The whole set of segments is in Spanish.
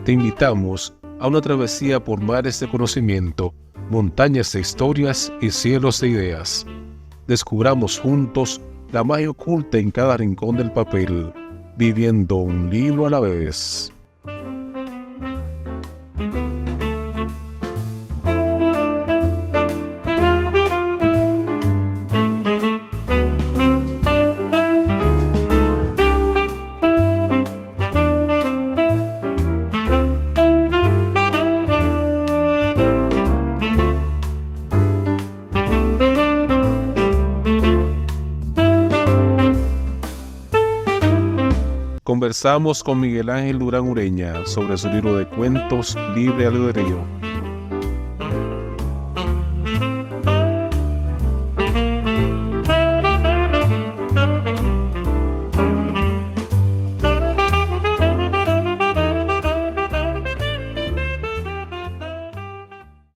Te invitamos a una travesía por mares de conocimiento, montañas de historias y cielos de ideas. Descubramos juntos la magia oculta en cada rincón del papel, viviendo un libro a la vez. Conversamos con Miguel Ángel Durán Ureña sobre su libro de cuentos Libre Albedrío.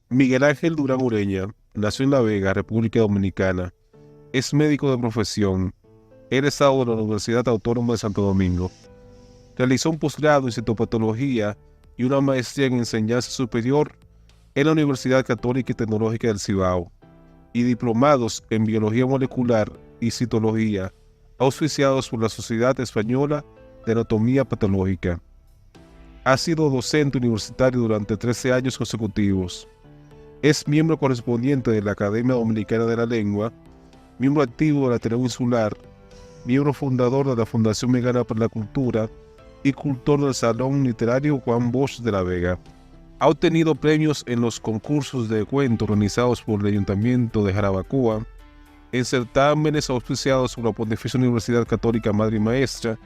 Miguel Ángel Durán Ureña nació en La Vega, República Dominicana. Es médico de profesión, egresado de la Universidad Autónoma de Santo Domingo. Realizó un posgrado en citopatología y una maestría en enseñanza superior en la Universidad Católica y Tecnológica del Cibao, y diplomados en biología molecular y citología, auspiciados por la Sociedad Española de Anatomía Patológica. Ha sido docente universitario durante 13 años consecutivos. Es miembro correspondiente de la Academia Dominicana de la Lengua, miembro activo de la Ateneo Insular, miembro fundador de la Fundación Mexicana para la Cultura y cultor del Salón Literario Juan Bosch de La Vega. Ha obtenido premios en los concursos de cuentos organizados por el Ayuntamiento de Jarabacoa, en certámenes auspiciados por la Pontificia Universidad Católica Madre y Maestra,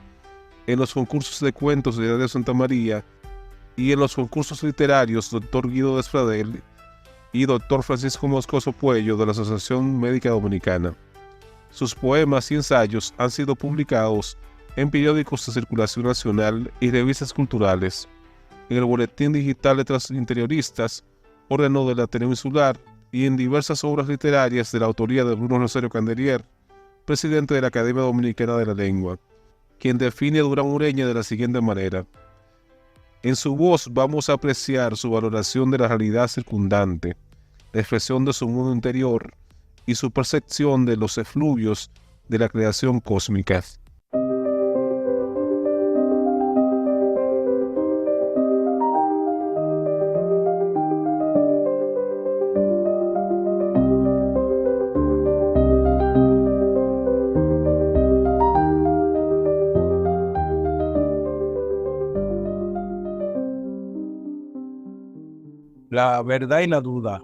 en los concursos de cuentos de Radio Santa María y en los concursos literarios Dr. Guido Despradel y Dr. Francisco Moscoso Puello de la Asociación Médica Dominicana. Sus poemas y ensayos han sido publicados en periódicos de circulación nacional y revistas culturales, en el Boletín Digital Letras Interioristas, órgano del Ateneo Insular, y en diversas obras literarias de la autoría de Bruno Rosario Candelier, presidente de la Academia Dominicana de la Lengua, quien define a Durán Ureña de la siguiente manera: en su voz vamos a apreciar su valoración de la realidad circundante, la expresión de su mundo interior y su percepción de los efluvios de la creación cósmica. La verdad y la duda.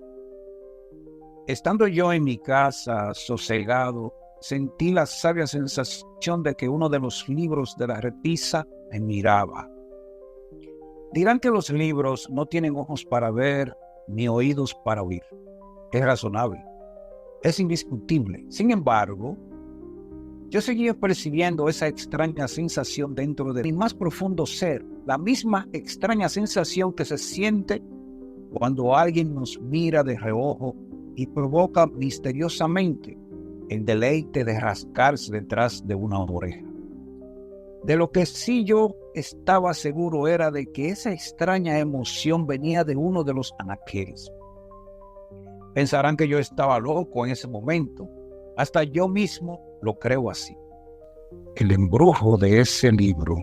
Estando yo en mi casa, sosegado, sentí la sabia sensación de que uno de los libros de la repisa me miraba. Dirán que los libros no tienen ojos para ver ni oídos para oír. Es razonable, es indiscutible. Sin embargo, yo seguía percibiendo esa extraña sensación dentro de mi más profundo ser, la misma extraña sensación que se siente cuando alguien nos mira de reojo y provoca misteriosamente el deleite de rascarse detrás de una oreja. De lo que sí yo estaba seguro era de que esa extraña emoción venía de uno de los anaqueles. Pensarán que yo estaba loco en ese momento. Hasta yo mismo lo creo así. El embrujo de ese libro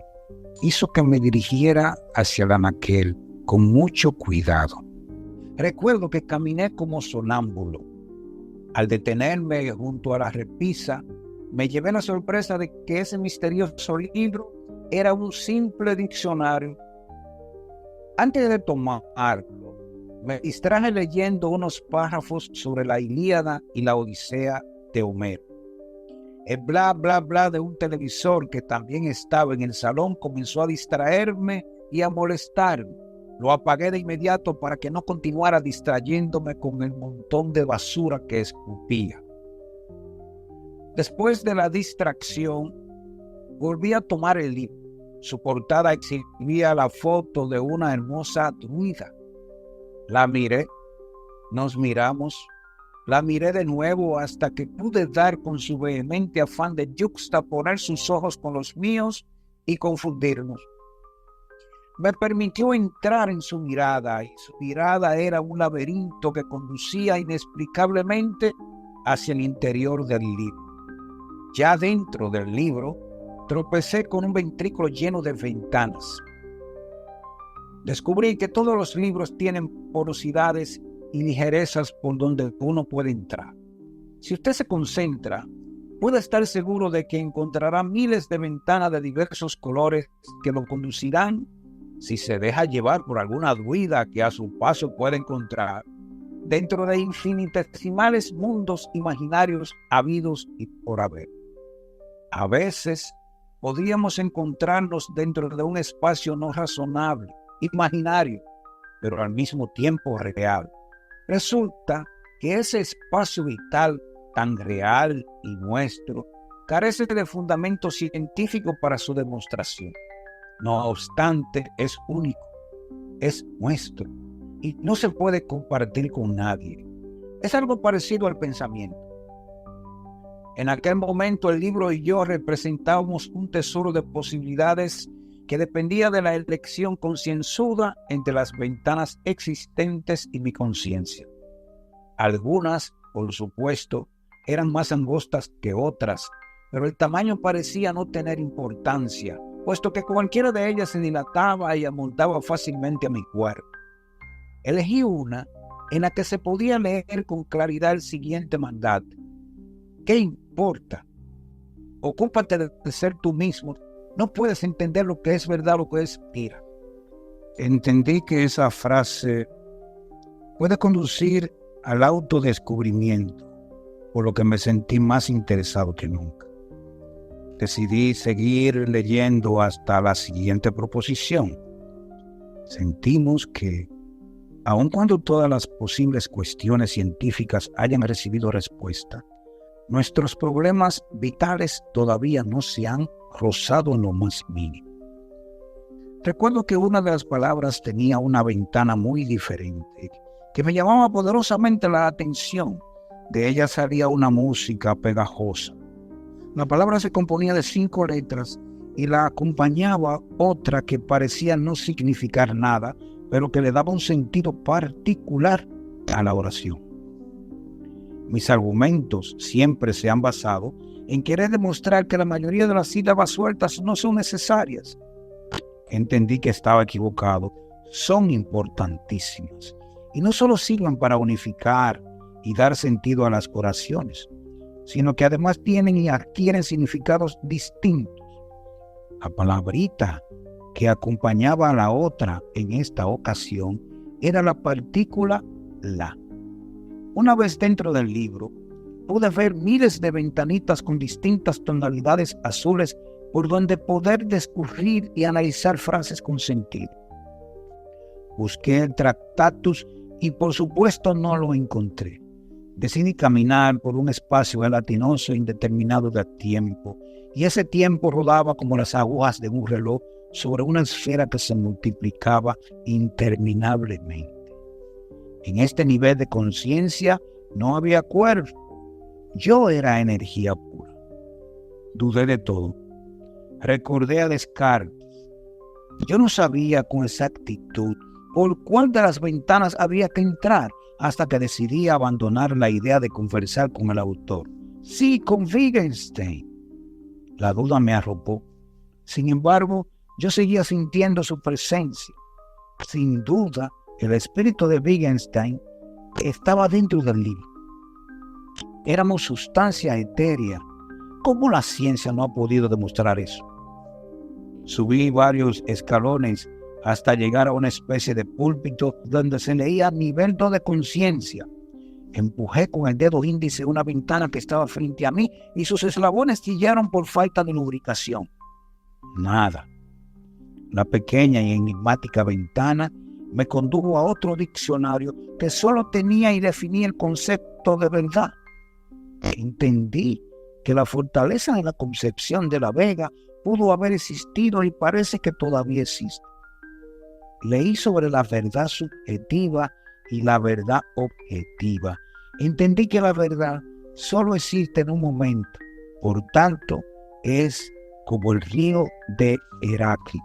hizo que me dirigiera hacia el anaquel con mucho cuidado. Recuerdo que caminé como sonámbulo. Al detenerme junto a la repisa, me llevé la sorpresa de que ese misterioso libro era un simple diccionario. Antes de tomarlo, me distraje leyendo unos párrafos sobre la Ilíada y la Odisea de Homero. El bla, bla, bla de un televisor que también estaba en el salón comenzó a distraerme y a molestarme. Lo apagué de inmediato para que no continuara distrayéndome con el montón de basura que escupía. Después de la distracción, volví a tomar el libro. Su portada exhibía la foto de una hermosa druida. La miré, nos miramos, la miré de nuevo hasta que pude dar con su vehemente afán de yuxtaponer sus ojos con los míos y confundirnos. me permitió entrar en su mirada, y su mirada era un laberinto que conducía inexplicablemente hacia el interior del libro. Ya dentro del libro, tropecé con un ventrículo lleno de ventanas. Descubrí que todos los libros tienen porosidades y ligerezas por donde uno puede entrar. Si usted se concentra, puede estar seguro de que encontrará miles de ventanas de diversos colores que lo conducirán, si se deja llevar por alguna duda que a su paso puede encontrar, dentro de infinitesimales mundos imaginarios habidos y por haber. A veces podríamos encontrarnos dentro de un espacio no razonable, imaginario, pero al mismo tiempo real. Resulta que ese espacio vital tan real y nuestro carece de fundamento científico para su demostración. No obstante, es único, es nuestro y no se puede compartir con nadie. Es algo parecido al pensamiento. En aquel momento el libro y yo representábamos un tesoro de posibilidades que dependía de la elección concienzuda entre las ventanas existentes y mi conciencia. Algunas, por supuesto, eran más angostas que otras, pero el tamaño parecía no tener importancia, puesto que cualquiera de ellas se dilataba y amoldaba fácilmente a mi cuerpo. Elegí una en la que se podía leer con claridad el siguiente mandato: ¿qué importa? Ocúpate de ser tú mismo. No puedes entender lo que es verdad o lo que es mentira. Entendí que esa frase puede conducir al autodescubrimiento, por lo que me sentí más interesado que nunca. Decidí seguir leyendo hasta la siguiente proposición. Sentimos que, aun cuando todas las posibles cuestiones científicas hayan recibido respuesta, nuestros problemas vitales todavía no se han rozado en lo más mínimo. Recuerdo que una de las palabras tenía una ventana muy diferente, que me llamaba poderosamente la atención. De ella salía una música pegajosa. La palabra se componía de 5 letras y la acompañaba otra que parecía no significar nada, pero que le daba un sentido particular a la oración. Mis argumentos siempre se han basado en querer demostrar que la mayoría de las sílabas sueltas no son necesarias. Entendí que estaba equivocado. Son importantísimas. Y no solo sirven para unificar y dar sentido a las oraciones, sino que además tienen y adquieren significados distintos. La palabrita que acompañaba a la otra en esta ocasión era la partícula la. Una vez dentro del libro, pude ver miles de ventanitas con distintas tonalidades azules por donde poder discurrir y analizar frases con sentido. Busqué el Tractatus y por supuesto no lo encontré. Decidí caminar por un espacio gelatinoso e indeterminado de tiempo, y ese tiempo rodaba como las agujas de un reloj sobre una esfera que se multiplicaba interminablemente. En este nivel de conciencia no había cuerpo. Yo era energía pura. Dudé de todo. Recordé a Descartes. Yo no sabía con exactitud por cuál de las ventanas había que entrar hasta que decidí abandonar la idea de conversar con el autor. Sí, con Wittgenstein. La duda me arropó. Sin embargo, yo seguía sintiendo su presencia. Sin duda, el espíritu de Wittgenstein estaba dentro del libro. Éramos sustancia etérea. ¿Cómo la ciencia no ha podido demostrar eso? Subí varios escalones hasta llegar a una especie de púlpito donde se leía nivel 2 de conciencia. Empujé con el dedo índice una ventana que estaba frente a mí y sus eslabones chillaron por falta de lubricación. Nada. La pequeña y enigmática ventana me condujo a otro diccionario que solo tenía y definía el concepto de verdad. Entendí que la fortaleza de la concepción de la Vega pudo haber existido y parece que todavía existe. Leí sobre la verdad subjetiva y la verdad objetiva. Entendí que la verdad solo existe en un momento, por tanto es como el río de Heráclito.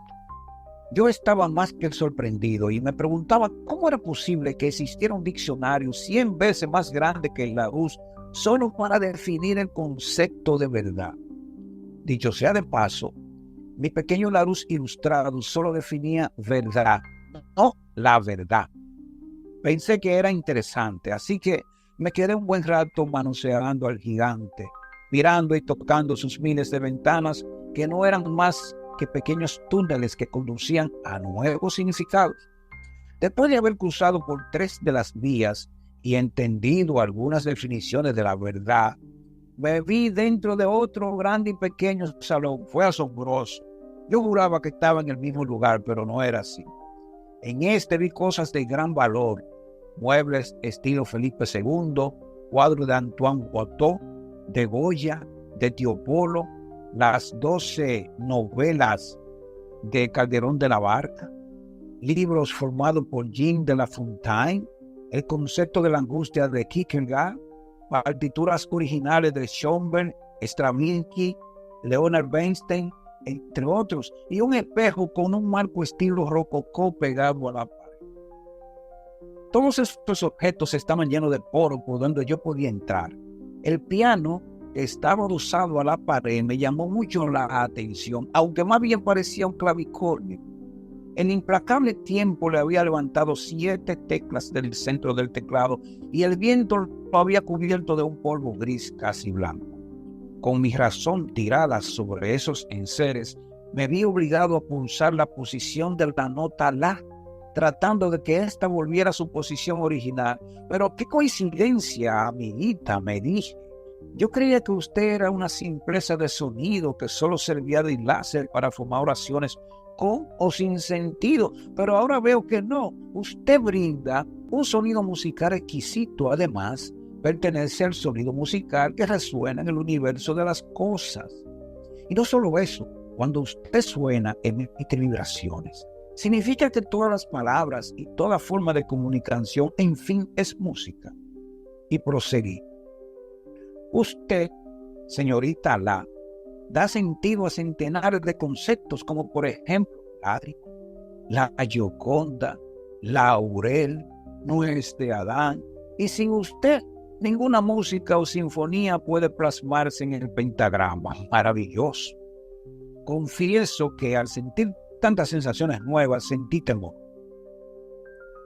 Yo estaba más que sorprendido y me preguntaba cómo era posible que existiera un diccionario 100 veces más grande que el Larousse solo para definir el concepto de verdad. Dicho sea de paso, mi pequeño Larousse ilustrado solo definía verdad, no la verdad. Pensé que era interesante, así que me quedé un buen rato manoseando al gigante, mirando y tocando sus miles de ventanas que no eran más que pequeños túneles que conducían a nuevos significados. Después de haber cruzado por 3 de las vías y entendido algunas definiciones de la verdad, me vi dentro de otro grande y pequeño salón. Fue asombroso. Yo juraba que estaba en el mismo lugar, pero no era así. En este vi cosas de gran valor, muebles estilo Felipe II, cuadros de Antoine Watteau, de Goya, de Tiepolo, las 12 novelas de Calderón de la Barca, libros formados por Jean de La Fontaine, el concepto de la angustia de Kierkegaard, partituras originales de Schoenberg, Stravinsky, Leonard Bernstein, entre otros, y un espejo con un marco estilo rococó pegado a la pared. Todos estos objetos estaban llenos de poros por donde yo podía entrar. El piano que estaba adosado a la pared me llamó mucho la atención, aunque más bien parecía un clavicordio. En implacable tiempo le había levantado 7 teclas del centro del teclado y el viento lo había cubierto de un polvo gris casi blanco. Con mi razón tirada sobre esos enseres, me vi obligado a pulsar la posición de la nota La, tratando de que ésta volviera a su posición original. Pero qué coincidencia, amiguita, me dije. Yo creía que usted era una simpleza de sonido que solo servía de láser para formar oraciones con o sin sentido, pero ahora veo que no. Usted brinda un sonido musical exquisito. Además, pertenece al sonido musical que resuena en el universo de las cosas. Y no solo eso, cuando usted suena, emite vibraciones. Significa que todas las palabras y toda forma de comunicación, en fin, es música. Y proseguí. Usted, señorita La, da sentido a centenares de conceptos, como por ejemplo la Gioconda, la Aurel, Nuez de Adán, y sin usted ninguna música o sinfonía puede plasmarse en el pentagrama. Maravilloso. Confieso que al sentir tantas sensaciones nuevas sentí temor.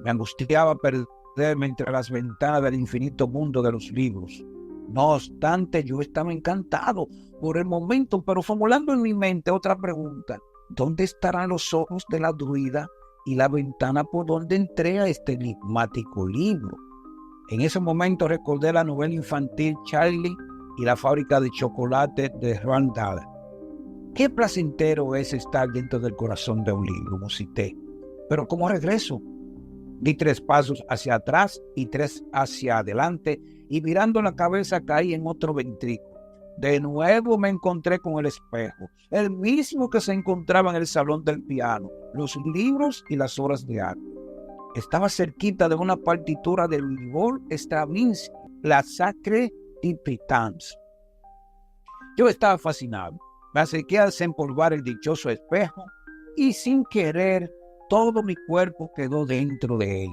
Me angustiaba perderme entre las ventanas del infinito mundo de los libros. No obstante, yo estaba encantado por el momento, pero formulando en mi mente otra pregunta. ¿Dónde estarán los ojos de la druida y la ventana por donde entré a este enigmático libro? En ese momento recordé la novela infantil Charlie y la fábrica de chocolate de Roald Dahl. Qué placentero es estar dentro del corazón de un libro, musité. Pero ¿cómo regreso? Di 3 pasos hacia atrás y 3 hacia adelante, y virando la cabeza caí en otro ventrículo. De nuevo me encontré con el espejo, el mismo que se encontraba en el salón del piano, los libros y las obras de arte. Estaba cerquita de una partitura de Louis Stravinsky, la Sacre de Pitans. Yo estaba fascinado. Me acerqué a desempolvar el dichoso espejo y sin querer todo mi cuerpo quedó dentro de él.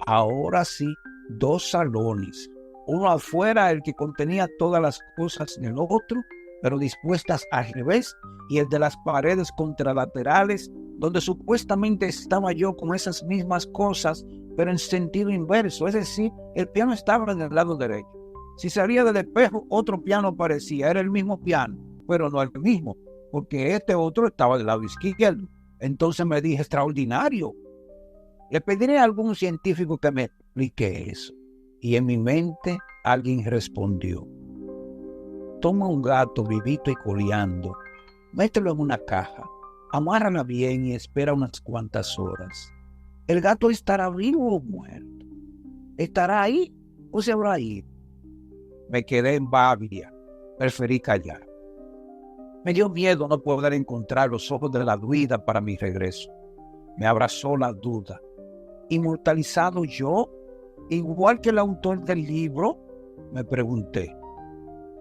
Ahora sí, 2 salones. Uno afuera, el que contenía todas las cosas del otro, pero dispuestas al revés, y el de las paredes contralaterales, donde supuestamente estaba yo con esas mismas cosas, pero en sentido inverso, es decir, el piano estaba en el lado derecho. Si salía del espejo, otro piano aparecía, era el mismo piano, pero no el mismo, porque este otro estaba del lado izquierdo. Entonces me dije, extraordinario. Le pediré a algún científico que me explique eso. Y en mi mente alguien respondió. Toma un gato vivito y coleando, mételo en una caja, amárrala bien y espera unas cuantas horas. El gato estará vivo o muerto. ¿Estará ahí o se habrá ido? Me quedé en babia. Preferí callar. Me dio miedo no poder encontrar los ojos de la druida para mi regreso. Me abrazó la duda. ¿Inmortalizado yo, igual que el autor del libro? Me pregunté.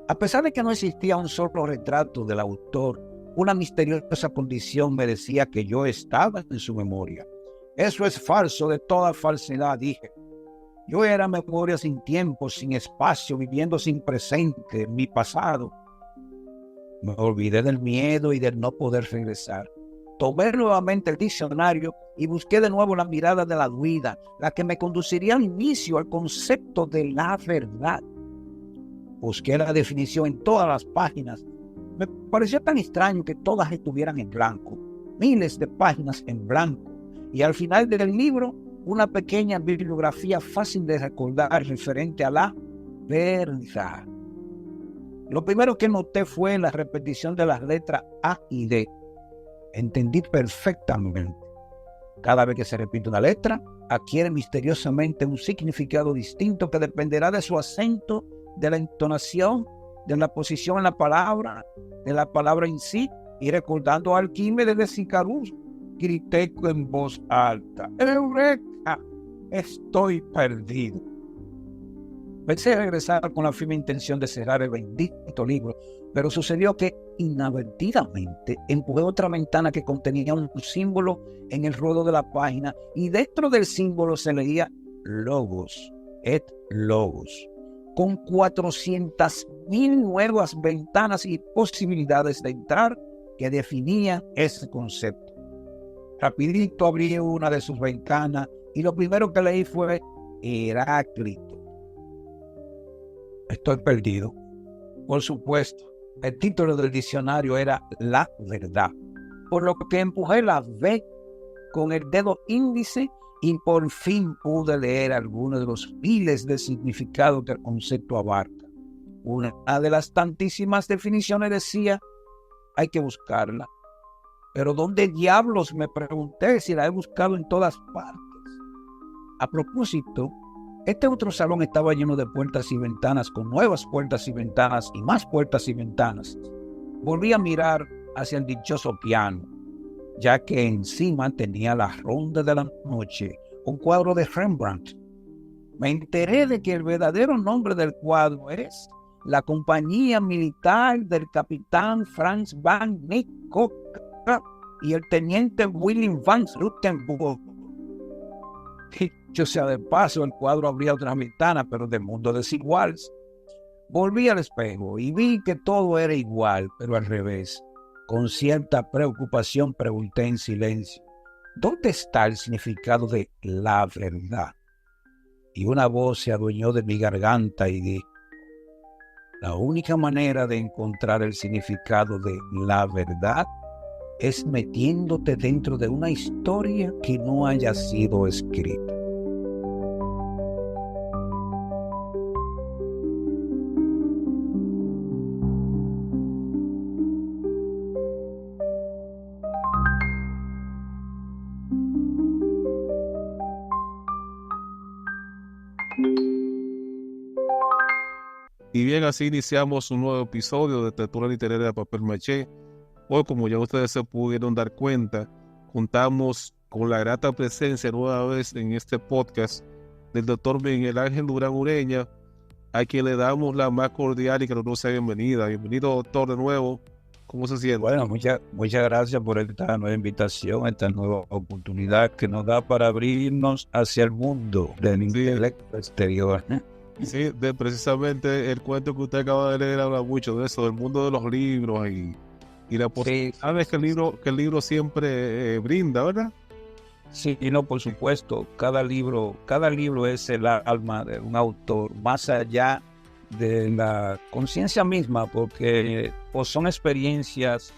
A pesar de que no existía un solo retrato del autor, Una misteriosa condición me decía que yo estaba en su memoria. Eso es falso de toda falsedad, dije. Yo era memoria sin tiempo, sin espacio, viviendo sin presente, mi pasado. Me olvidé del miedo y del no poder regresar. Tomé nuevamente el diccionario y busqué de nuevo la mirada de la druida, la que me conduciría al inicio, al concepto de la verdad. Busqué la definición en todas las páginas. Me pareció tan extraño que todas estuvieran en blanco, miles de páginas en blanco, y al final del libro una pequeña bibliografía fácil de recordar referente a la verdad. Lo primero que noté fue la repetición de las letras A y D. Entendí perfectamente. Cada vez que se repite una letra, adquiere misteriosamente un significado distinto que dependerá de su acento, de la entonación, de la posición en la palabra, de la palabra en sí. Y recordando a Arquímedes de Sicarús, grité en voz alta: ¡Eureka! Estoy perdido. Pensé regresar con la firme intención de cerrar el bendito libro, pero sucedió que inadvertidamente empujé otra ventana que contenía un símbolo en el ruedo de la página, y dentro del símbolo se leía Logos et Logos, con 400,000 nuevas ventanas y posibilidades de entrar que definían ese concepto. Rapidito abrí una de sus ventanas y lo primero que leí fue Heráclito. Estoy perdido. Por supuesto, el título del diccionario era La Verdad, por lo que empujé la V con el dedo índice y por fin pude leer algunos de los miles de significados que el concepto abarca. Una de las tantísimas definiciones decía: hay que buscarla. Pero ¿dónde diablos? Me pregunté, si la he buscado en todas partes. A propósito, este otro salón estaba lleno de puertas y ventanas, con nuevas puertas y ventanas y más puertas y ventanas. Volví a mirar hacia el dichoso piano, ya que encima tenía La Ronda de la Noche, un cuadro de Rembrandt. Me enteré de que el verdadero nombre del cuadro es La Compañía Militar del Capitán Franz van Nicock y el teniente William van Rutenburg. Dicho sea de paso, el cuadro abría otra ventana, pero de mundo desiguales. Volví al espejo y vi que todo era igual, pero al revés. Con cierta preocupación pregunté en silencio: ¿dónde está el significado de la verdad? Y una voz se adueñó de mi garganta y dijo: la única manera de encontrar el significado de la verdad es metiéndote dentro de una historia que no haya sido escrita. Y bien, así iniciamos un nuevo episodio de Textura Literaria de Papel Maché. Hoy, como ya ustedes se pudieron dar cuenta, contamos con la grata presencia nueva vez en este podcast del doctor Miguel Ángel Durán Ureña, a quien le damos la más cordial y calurosa bienvenida. Bienvenido, doctor, de nuevo. ¿Cómo se siente? Bueno, muchas gracias por esta nueva invitación, esta nueva oportunidad que nos da para abrirnos hacia el mundo del intelecto exterior. Sí, precisamente el cuento que usted acaba de leer habla mucho de eso, del mundo de los libros y la posibilidad que el libro siempre brinda, ¿verdad? Sí, no, por supuesto, cada libro es el alma de un autor, más allá de la conciencia misma, porque o son experiencias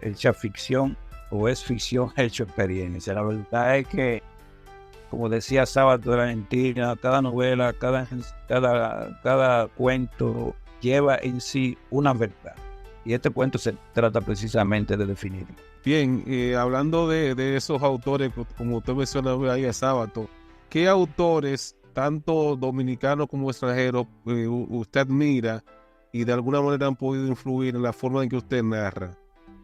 hechas ficción, o es ficción hecha experiencia. La verdad es que, como decía Sábato de la Argentina, cada novela, cada cuento lleva en sí una verdad. Y este cuento se trata precisamente de definirlo. Bien, hablando de esos autores, como usted menciona ahí a Sábato, ¿qué autores, tanto dominicanos como extranjeros, usted admira y de alguna manera han podido influir en la forma en que usted narra?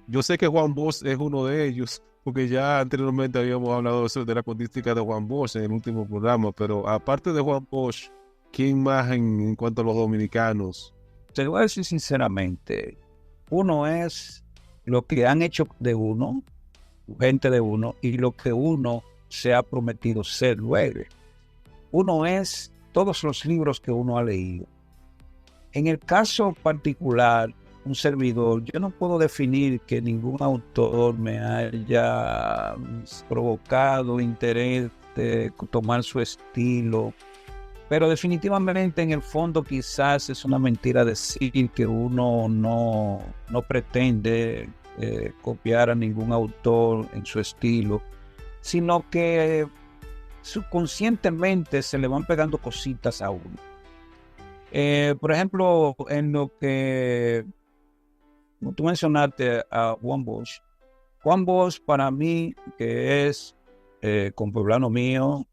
Yo sé que Juan Bosch es uno de ellos, porque ya anteriormente habíamos hablado de la cuentística de Juan Bosch en el último programa, pero aparte de Juan Bosch, ¿quién más en cuanto a los dominicanos? Te voy a decir sinceramente, Uno es lo que han hecho de uno, gente de uno, y lo que uno se ha prometido ser luego. Uno es todos los libros que uno ha leído. En el caso particular, un servidor, yo no puedo definir que ningún autor me haya provocado interés de tomar su estilo, pero definitivamente en el fondo quizás es una mentira decir que uno no pretende copiar a ningún autor en su estilo, sino que subconscientemente se le van pegando cositas a uno. Por ejemplo, en lo que tú mencionaste a Juan Bosch. Juan Bosch para mí, que es compueblano mío,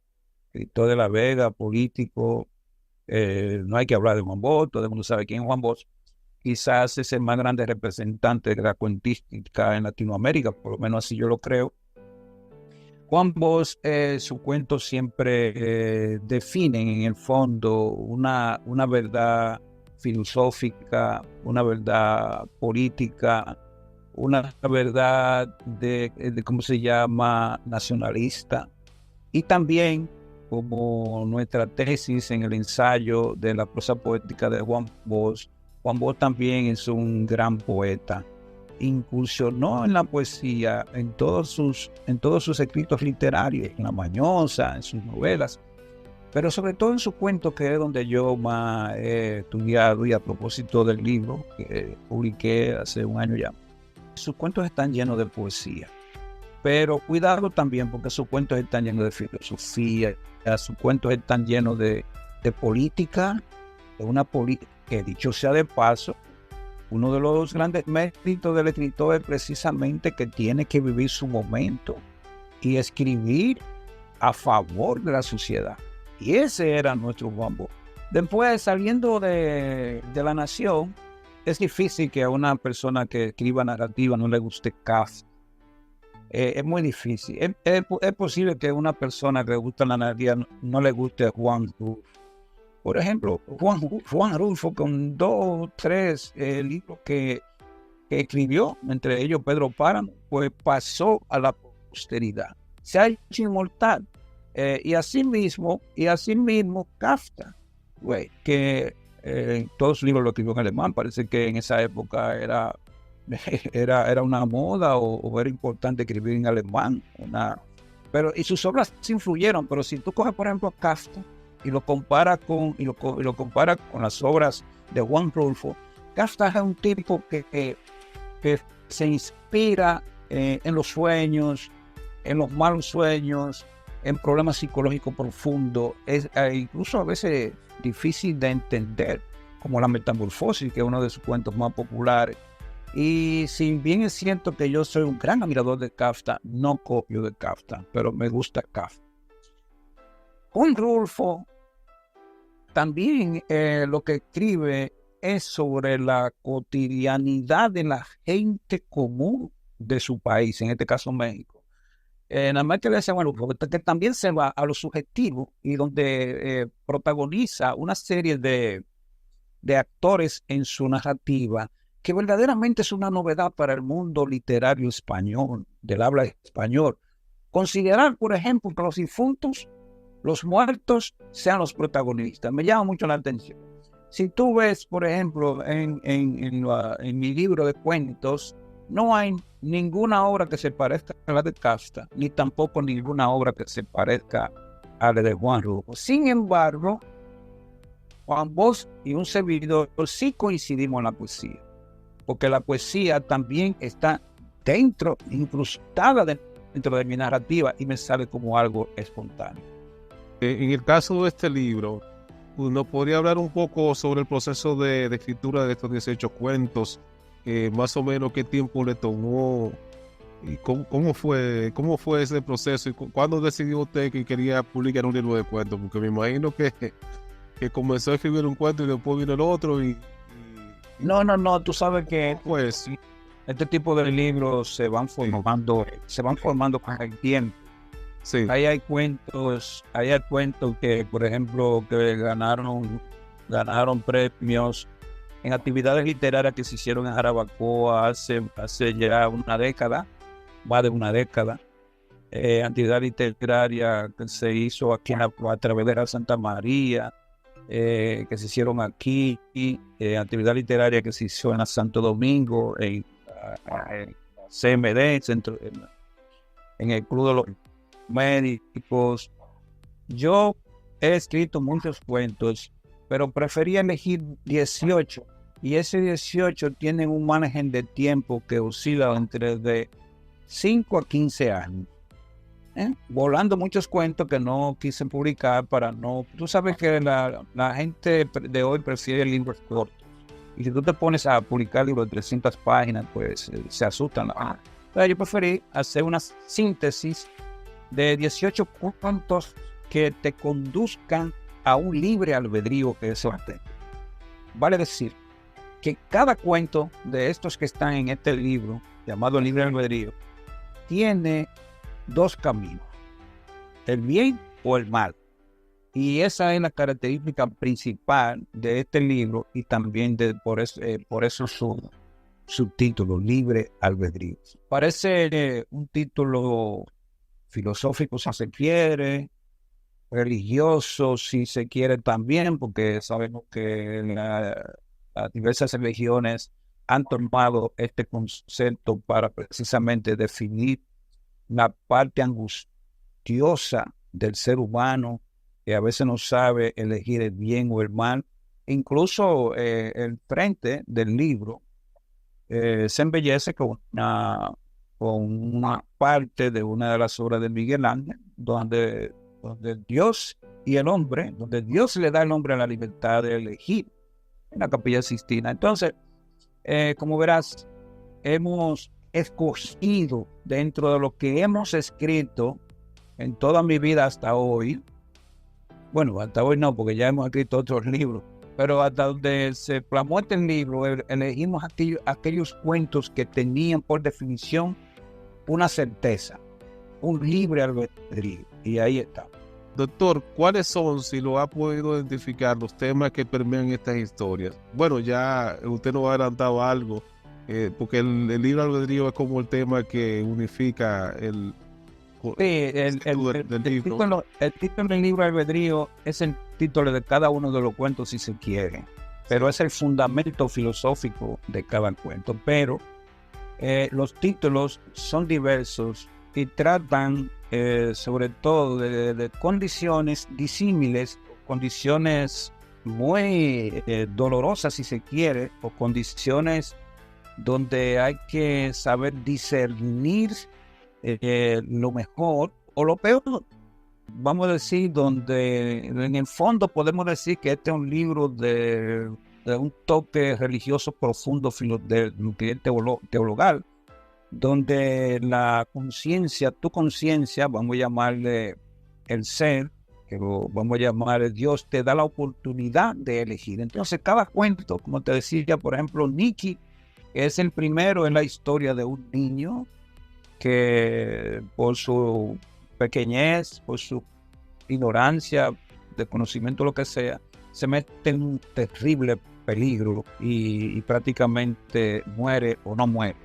escritor de La Vega, político, no hay que hablar de Juan Bosch, todo el mundo sabe quién es Juan Bosch. Quizás es el más grande representante de la cuentística en Latinoamérica, por lo menos así yo lo creo. Juan Bosch, su cuento siempre definen en el fondo una verdad filosófica, una verdad política, una verdad de ¿cómo se llama?, nacionalista. Y también, como nuestra tesis en el ensayo de la prosa poética de Juan Bosch también es un gran poeta. Incursionó en la poesía en todos sus escritos literarios, en La Mañosa, en sus novelas, pero sobre todo en su cuento, que es donde yo más he estudiado, y a propósito del libro que publiqué hace un año ya. Sus cuentos están llenos de poesía, pero cuidado también, porque sus cuentos están llenos de filosofía, sus cuentos están llenos de política, de una política que, dicho sea de paso, uno de los grandes méritos del escritor es precisamente que tiene que vivir su momento y escribir a favor de la sociedad. Y ese era nuestro Juan Bosch. Después, saliendo de La Nación, es difícil que a una persona que escriba narrativa no le guste Kafka. Es muy difícil. Es posible que a una persona que le gusta la narrativa no le guste Juan Rulfo. Por ejemplo, Juan Rulfo, con 2 o 3 libros que escribió, entre ellos Pedro Páramo, pues pasó a la posteridad. Se ha hecho inmortal. Y así mismo Kafka, que todos sus libros lo escribió en alemán. Parece que en esa época era una moda o era importante escribir en alemán. Y sus obras se influyeron, pero si tú coges, por ejemplo, a Kafka y lo compara con las obras de Juan Rulfo, Kafka es un tipo que se inspira en los sueños, en los malos sueños, en problemas psicológicos profundos. Es incluso a veces difícil de entender, como La Metamorfosis, que es uno de sus cuentos más populares. Y si bien es cierto que yo soy un gran admirador de Kafka, no copio de Kafka, pero me gusta Kafka. Juan Rulfo también lo que escribe es sobre la cotidianidad de la gente común de su país, en este caso México. Nada más que le decía, bueno, que también se va a lo subjetivo y donde protagoniza una serie de actores en su narrativa que verdaderamente es una novedad para el mundo literario español, del habla español. Considerar, por ejemplo, que los difuntos, los muertos, sean los protagonistas. Me llama mucho la atención. Si tú ves, por ejemplo, en mi libro de cuentos, no hay ninguna obra que se parezca a la de Kafka, ni tampoco ninguna obra que se parezca a la de Juan Rulfo. Sin embargo, Juan Bosch y un servidor sí coincidimos en la poesía, porque la poesía también está incrustada dentro de mi narrativa y me sale como algo espontáneo. En el caso de este libro, ¿nos podría hablar un poco sobre el proceso de escritura de estos 18 cuentos? Más o menos qué tiempo le tomó y cómo fue ese proceso y cuándo decidió usted que quería publicar un libro de cuentos, porque me imagino que comenzó a escribir un cuento y después vino el otro No, tú sabes que pues este tipo de libros se van formando con el tiempo. sí. Ahí hay cuentos que, por ejemplo, que ganaron premios en actividades literarias que se hicieron en Jarabacoa hace ya una década, más de una década. Actividad literaria que se hizo aquí a través de la Santa María, que se hicieron aquí, actividad literaria que se hizo en la Santo Domingo, en CMD, en el Club de los Médicos. Yo he escrito muchos cuentos, pero prefería elegir 18, y ese 18 tienen un margen de tiempo que oscila entre de 5 a 15 años. Volando muchos cuentos que no quise publicar para no... Tú sabes que la gente de hoy prefiere libros cortos. Y si tú te pones a publicar libros de 300 páginas, pues se asustan. Pero yo preferí hacer una síntesis de 18 cuentos que te conduzcan a un libre albedrío que es arte. Vale decir que cada cuento de estos que están en este libro, llamado Libre Albedrío, tiene dos caminos, el bien o el mal. Y esa es la característica principal de este libro, y también por eso su subtítulo, Libre Albedrío. Parece un título filosófico si se quiere, religioso si se quiere también, porque sabemos que las diversas religiones han tomado este concepto para precisamente definir la parte angustiosa del ser humano, que a veces no sabe elegir el bien o el mal. Incluso el frente del libro se embellece con una parte de una de las obras de Miguel Ángel, donde Dios y el hombre, donde Dios le da al hombre la libertad de elegir en la Capilla Sixtina. Entonces, como verás, hemos escogido dentro de lo que hemos escrito en toda mi vida hasta hoy. Bueno, hasta hoy no, porque ya hemos escrito otros libros, pero hasta donde se plasmó este libro, elegimos aquellos cuentos que tenían por definición una certeza, un libre albedrío, y ahí está. Doctor, ¿cuáles son, si lo ha podido identificar, los temas que permean estas historias? Bueno, ya usted nos ha adelantado algo, porque el libre albedrío es como el tema que unifica el título del libro. El título del libro albedrío es el título de cada uno de los cuentos, si se quiere, pero es el fundamento filosófico de cada cuento. Pero los títulos son diversos y tratan sobre todo de condiciones disímiles, condiciones muy dolorosas, si se quiere, o condiciones donde hay que saber discernir lo mejor o lo peor. Vamos a decir, donde en el fondo podemos decir que este es un libro de un toque religioso profundo, teologal, donde la conciencia, tu conciencia, vamos a llamarle el ser, que lo vamos a llamar Dios, te da la oportunidad de elegir. Entonces, cada cuento, como te decía, por ejemplo, Nicky, que es el primero en la historia de un niño que por su pequeñez, por su ignorancia, desconocimiento, lo que sea, se mete en un terrible peligro y prácticamente muere o no muere.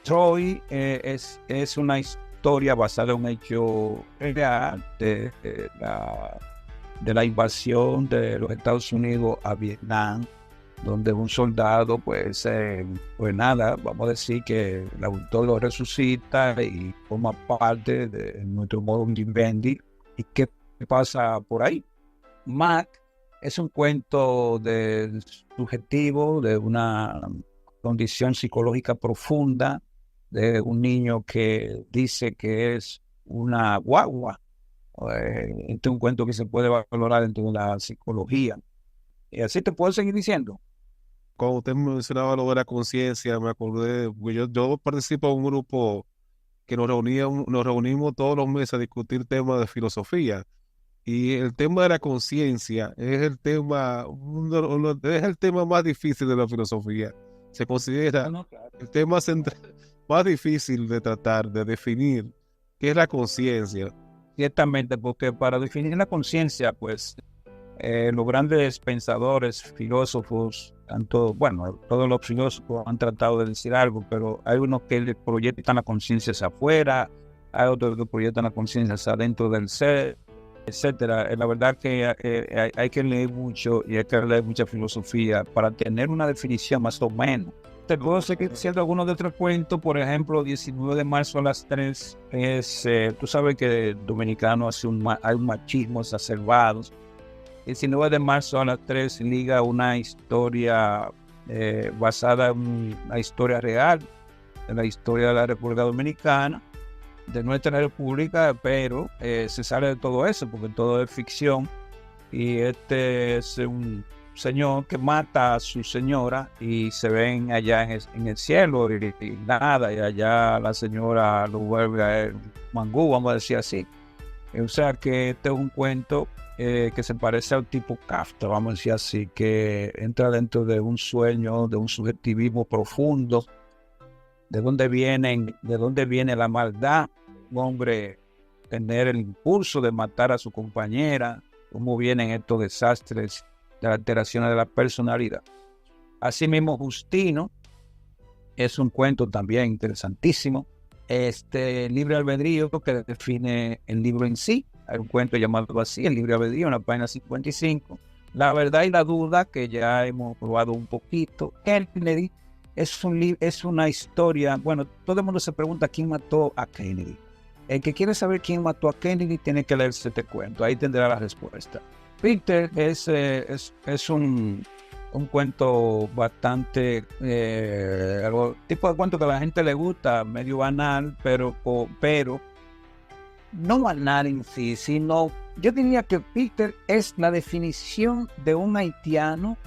Troy es una historia basada en un hecho real de la invasión de los Estados Unidos a Vietnam, donde un soldado, pues nada, vamos a decir que el autor lo resucita y forma parte de nuestro modo vivendi. ¿Y qué pasa por ahí? Mac es un cuento subjetivo de una condición psicológica profunda de un niño que dice que es una guagua. Este es un cuento que se puede valorar dentro de la psicología. Y así te puedo seguir diciendo. Cuando usted mencionaba lo de la conciencia, me acordé, porque yo participo en un grupo que nos reunimos todos los meses a discutir temas de filosofía. Y el tema de la conciencia es el tema más difícil de la filosofía. Se considera el tema central, más difícil de tratar, de definir, qué es la conciencia. Ciertamente, porque para definir la conciencia, pues los grandes pensadores, filósofos, todos los filósofos han tratado de decir algo, pero hay unos que le proyectan la conciencia hacia afuera, hay otros que proyectan la conciencia hacia adentro del ser, etcétera. La verdad que hay que leer mucho y hay que leer mucha filosofía para tener una definición más o menos. Te puedo seguir diciendo algunos de otros cuentos. Por ejemplo, 19 de marzo a las 3 tú sabes que el dominicano hay un machismo exacerbado. 19 de marzo a las 3 liga una historia basada en una historia real, en la historia de la República Dominicana, de nuestra república, pero se sale de todo eso porque todo es ficción. Y este es un señor que mata a su señora y se ven allá en el cielo y nada, y allá la señora lo vuelve a él mangú, vamos a decir así. O sea que este es un cuento que se parece al tipo Kafka, vamos a decir así, que entra dentro de un sueño, de un subjetivismo profundo, de dónde viene la maldad, un hombre tener el impulso de matar a su compañera, cómo vienen estos desastres de las alteraciones de la personalidad. Asimismo, Justino es un cuento también interesantísimo. Libre albedrío que define el libro en sí. Hay un cuento llamado así, el libre albedrío, en la página 55. La verdad y la duda, que ya hemos probado un poquito. Kennedy es una historia. Bueno, todo el mundo se pregunta quién mató a Kennedy. El que quiere saber quién mató a Kennedy tiene que leerse este cuento. Ahí tendrá la respuesta. Peter es un cuento bastante, tipo de cuento que a la gente le gusta, medio banal, pero no banal en sí, sino yo diría que Peter es la definición de un haitiano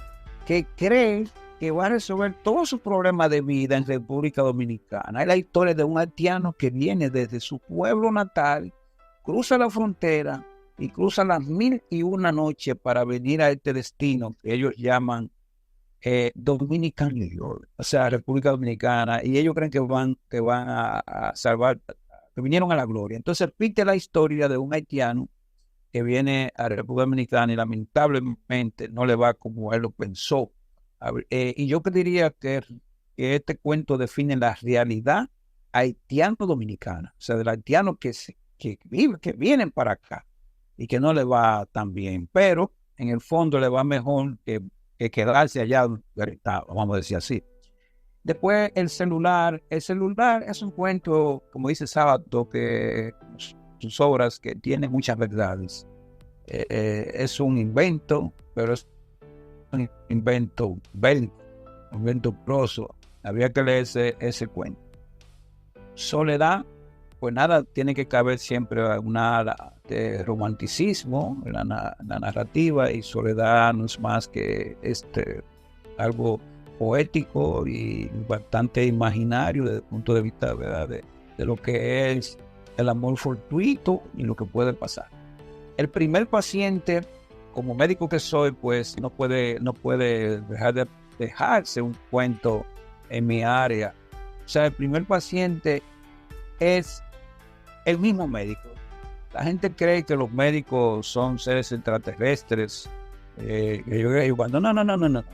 que cree que va a resolver todos sus problemas de vida en República Dominicana. Es la historia de un haitiano que viene desde su pueblo natal, cruza la frontera y cruza las 1001 noches para venir a este destino que ellos llaman Dominican New York, o sea, República Dominicana, y ellos creen que van a salvar, que vinieron a la gloria. Entonces, pinte la historia de un haitiano que viene a República Dominicana y lamentablemente no le va como él lo pensó. Y yo diría que este cuento define la realidad haitiano-dominicana, o sea, del haitiano que vienen para acá y que no le va tan bien, pero en el fondo le va mejor que quedarse allá donde estaba, vamos a decir así. Después el celular es un cuento, como dice Sábato, que sus obras que tienen muchas verdades. Es un invento, pero es un invento bélico, un invento proso. Había que leer ese cuento. Soledad, pues nada, tiene que caber siempre una de romanticismo en la narrativa, y Soledad no es más que algo poético y bastante imaginario desde el punto de vista, ¿verdad?, de lo que es el amor fortuito y lo que puede pasar. El primer paciente, como médico que soy, pues no puede dejarse un cuento en mi área. O sea, el primer paciente es el mismo médico. La gente cree que los médicos son seres extraterrestres. No.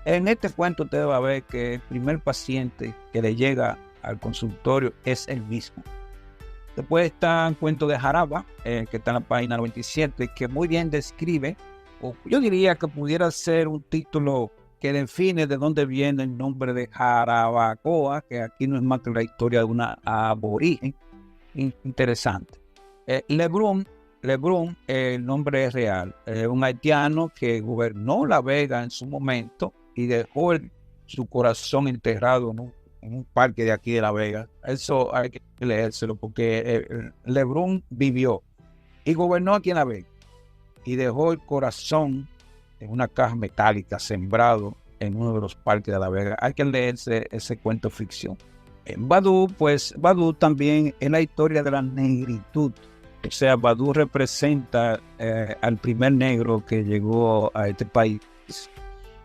En este cuento usted va a ver que el primer paciente que le llega al consultorio es el mismo. Después está el cuento de Jaraba, que está en la página 97, que muy bien describe, o yo diría que pudiera ser un título que define de dónde viene el nombre de Jarabacoa, que aquí no es más que la historia de una aborigen. Interesante. Lebrun, el nombre es real, un haitiano que gobernó La Vega en su momento y dejó su corazón enterrado en un parque de aquí de La Vega. Eso hay que leérselo porque Lebrun vivió y gobernó aquí en La Vega y dejó el corazón en una caja metálica sembrado en uno de los parques de La Vega. Hay que leerse ese cuento ficción. Badu también es la historia de la negritud. O sea, Badu representa al primer negro que llegó a este país.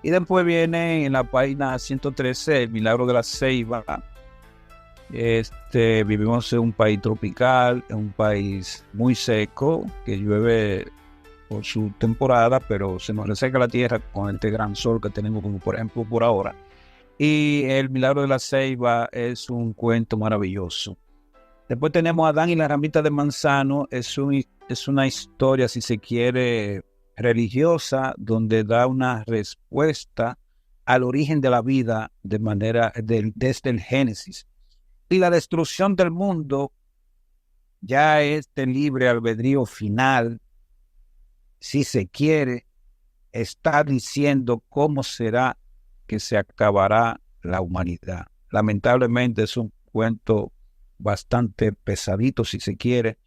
Y después viene en la página 113, el milagro de la ceiba. Vivimos en un país tropical, en un país muy seco, que llueve por su temporada, pero se nos reseca la tierra con este gran sol que tenemos, como por ejemplo por ahora. Y El Milagro de la Ceiba es un cuento maravilloso. Después tenemos Adán y la ramita de manzano. Es una historia, si se quiere, religiosa, donde da una respuesta al origen de la vida desde el Génesis. Y la destrucción del mundo, ya este libre albedrío final, si se quiere, está diciendo cómo será que se acabará la humanidad. Lamentablemente es un cuento bastante pesadito, si se quiere,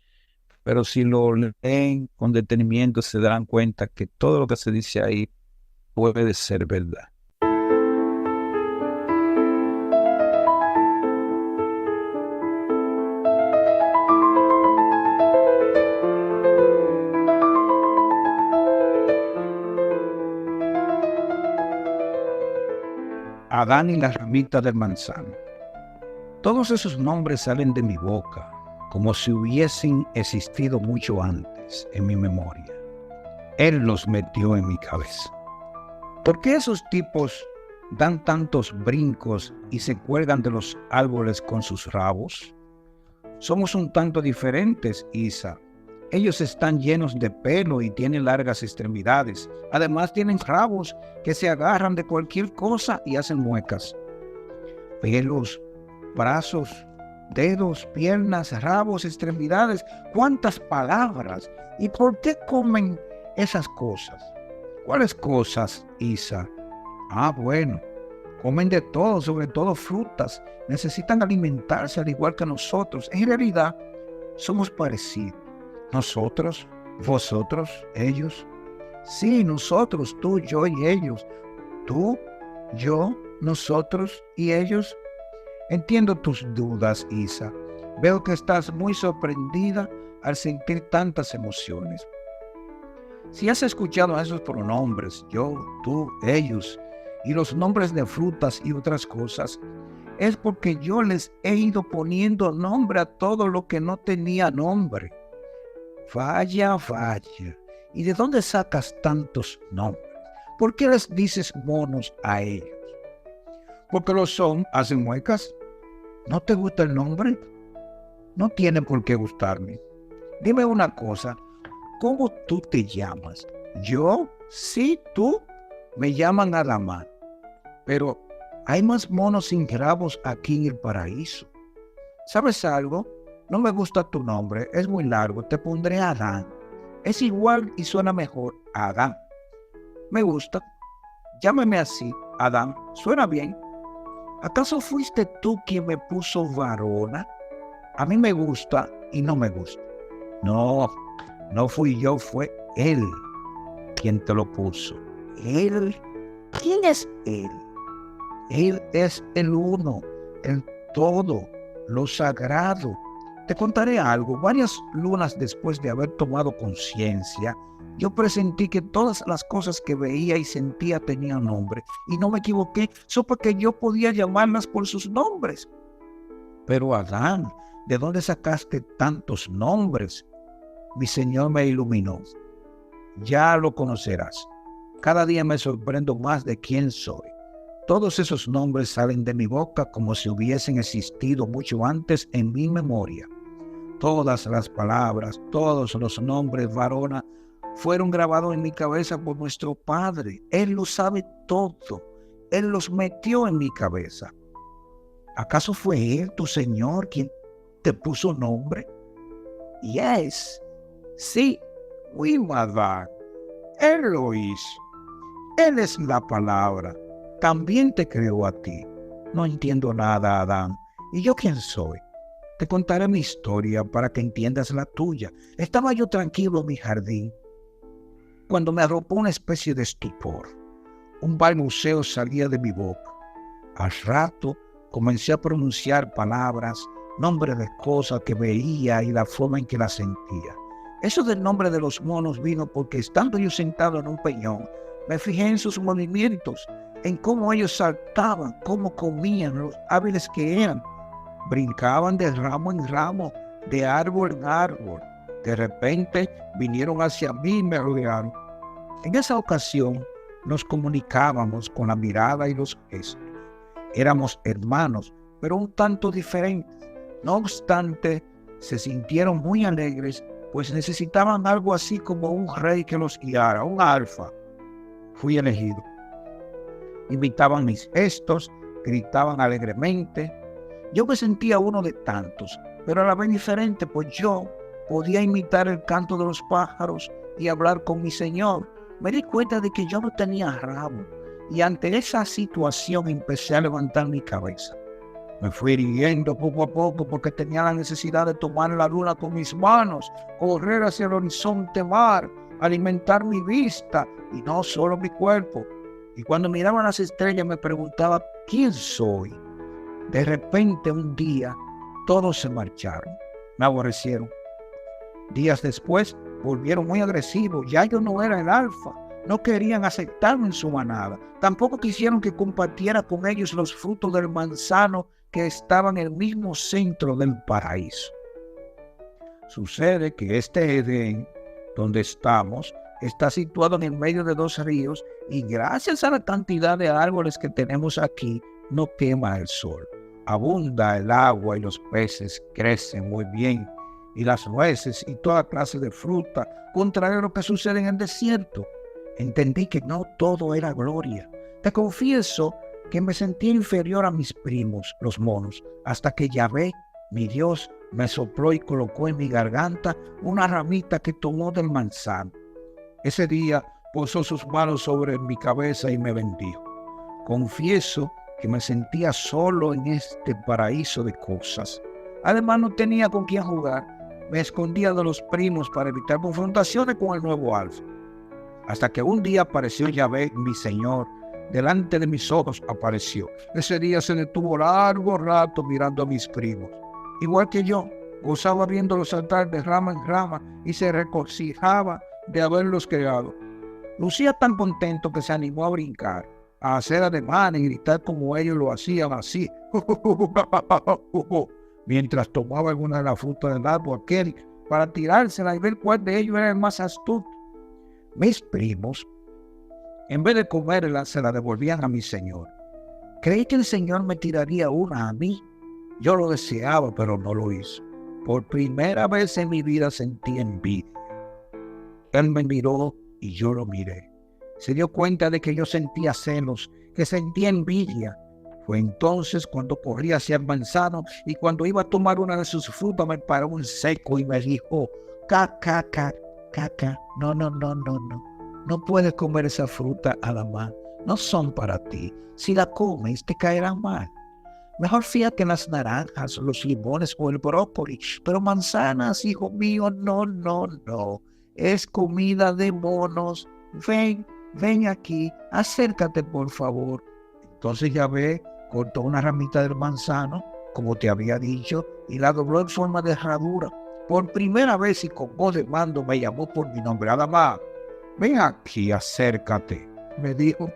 pero si lo leen con detenimiento se darán cuenta que todo lo que se dice ahí puede ser verdad. Adán y la ramita del manzano. Todos esos nombres salen de mi boca, como si hubiesen existido mucho antes en mi memoria. Él los metió en mi cabeza. ¿Por qué esos tipos dan tantos brincos y se cuelgan de los árboles con sus rabos? Somos un tanto diferentes, Isa. Ellos están llenos de pelo y tienen largas extremidades. Además tienen rabos que se agarran de cualquier cosa y hacen muecas. Pelos, brazos, dedos, piernas, rabos, extremidades. ¿Cuántas palabras? ¿Y por qué comen esas cosas? ¿Cuáles cosas, Isa? Bueno, comen de todo, sobre todo frutas. Necesitan alimentarse al igual que nosotros. En realidad, somos parecidos. Nosotros, vosotros, ellos. Sí, nosotros, tú, yo y ellos. Tú, yo, nosotros y ellos. Entiendo tus dudas, Isa. Veo que estás muy sorprendida al sentir tantas emociones. Si has escuchado esos pronombres, yo, tú, ellos, y los nombres de frutas y otras cosas, es porque yo les he ido poniendo nombre a todo lo que no tenía nombre. Vaya. ¿Y de dónde sacas tantos nombres? ¿Por qué les dices monos a ellos? Porque lo son, hacen muecas. ¿No te gusta el nombre? No tiene por qué gustarme. Dime una cosa, ¿cómo tú te llamas? ¿Yo? Sí, tú. Me llaman Adamán. Pero hay más monos sin rabos aquí en el paraíso. ¿Sabes algo? No me gusta tu nombre, es muy largo, te pondré Adán. Es igual y suena mejor, Adán. Me gusta. Llámame así, Adán. Suena bien. ¿Acaso fuiste tú quien me puso varona? A mí me gusta y no me gusta. No fui yo, fue él quien te lo puso. ¿Él? ¿Quién es él? Él es el uno, el todo, lo sagrado. Te contaré algo. Varias lunas después de haber tomado conciencia, yo presentí que todas las cosas que veía y sentía tenían nombre. Y no me equivoqué, supe que yo podía llamarlas por sus nombres. Pero Adán, ¿de dónde sacaste tantos nombres? Mi Señor me iluminó. Ya lo conocerás. Cada día me sorprendo más de quién soy. Todos esos nombres salen de mi boca como si hubiesen existido mucho antes en mi memoria. Todas las palabras, todos los nombres, varona, fueron grabados en mi cabeza por nuestro Padre. Él lo sabe todo. Él los metió en mi cabeza. ¿Acaso fue Él, tu Señor, quien te puso nombre? Yes. Sí, oui, madame. Él lo hizo. Él es la palabra. También te creó a ti. No entiendo nada, Adán. ¿Y yo quién soy? Te contaré mi historia para que entiendas la tuya. Estaba yo tranquilo en mi jardín cuando me arropó una especie de estupor. Un balbuceo salía de mi boca. Al rato comencé a pronunciar palabras, nombres de cosas que veía y la forma en que las sentía. Eso del nombre de los monos vino porque estando yo sentado en un peñón, me fijé en sus movimientos, en cómo ellos saltaban, cómo comían, los hábiles que eran. Brincaban de ramo en ramo, de árbol en árbol. De repente vinieron hacia mí y me rodearon. En esa ocasión nos comunicábamos con la mirada y los gestos. Éramos hermanos, pero un tanto diferentes. No obstante, se sintieron muy alegres, pues necesitaban algo así como un rey que los guiara, un alfa. Fui elegido. Imitaban mis gestos, gritaban alegremente. Yo me sentía uno de tantos, pero a la vez diferente, pues yo podía imitar el canto de los pájaros y hablar con mi Señor. Me di cuenta de que yo no tenía rabo, y ante esa situación empecé a levantar mi cabeza. Me fui irguiendo poco a poco porque tenía la necesidad de tomar la luna con mis manos, correr hacia el horizonte mar, alimentar mi vista y no solo mi cuerpo. Y cuando miraba las estrellas me preguntaba, ¿quién soy? De repente un día todos se marcharon, me aborrecieron. Días después volvieron muy agresivos, ya yo no era el alfa. No querían aceptarme en su manada. Tampoco quisieron que compartiera con ellos los frutos del manzano que estaban en el mismo centro del paraíso. Sucede que este Edén, donde estamos, está situado en el medio de dos ríos y gracias a la cantidad de árboles que tenemos aquí, no quema el sol. Abunda el agua y los peces crecen muy bien, y las nueces y toda clase de fruta, contrario a lo que sucede en el desierto. Entendí que no todo era gloria. Te confieso que me sentí inferior a mis primos, los monos, hasta que Yahvé, mi Dios, me sopló y colocó en mi garganta una ramita que tomó del manzano. Ese día posó sus manos sobre mi cabeza y me bendijo. Confieso que me sentía solo en este paraíso de cosas. Además no tenía con quién jugar. Me escondía de los primos para evitar confrontaciones con el nuevo alfa. Hasta que un día apareció Yahvé, mi Señor, delante de mis ojos apareció. Ese día se detuvo largo rato mirando a mis primos. Igual que yo, gozaba viéndolos saltar de rama en rama y se regocijaba de haberlos creado. Lucía tan contento que se animó a brincar, a hacer ademanes y gritar como ellos lo hacían así, mientras tomaba alguna de las frutas del árbol aquel para tirársela y ver cuál de ellos era el más astuto. Mis primos, en vez de comerla, se la devolvían a mi Señor. Creí que el Señor me tiraría una a mí. Yo lo deseaba, pero no lo hizo. Por primera vez en mi vida sentí envidia. Él me miró y yo lo miré. Se dio cuenta de que yo sentía celos, que sentía envidia. Fue entonces cuando corrí hacia el manzano y cuando iba a tomar una de sus frutas me paró en seco y me dijo, caca, no. No puedes comer esa fruta a la mano. No son para ti. Si la comes, te caerán mal. Mejor fíjate en las naranjas, los limones o el brócoli. Pero manzanas, hijo mío, no. Es comida de monos. Ven aquí. Acércate, por favor. Entonces Yahvé cortó una ramita del manzano, como te había dicho, y la dobló en forma de herradura. Por primera vez y con voz de mando me llamó por mi nombre. Adamá, ven aquí, acércate, me dijo.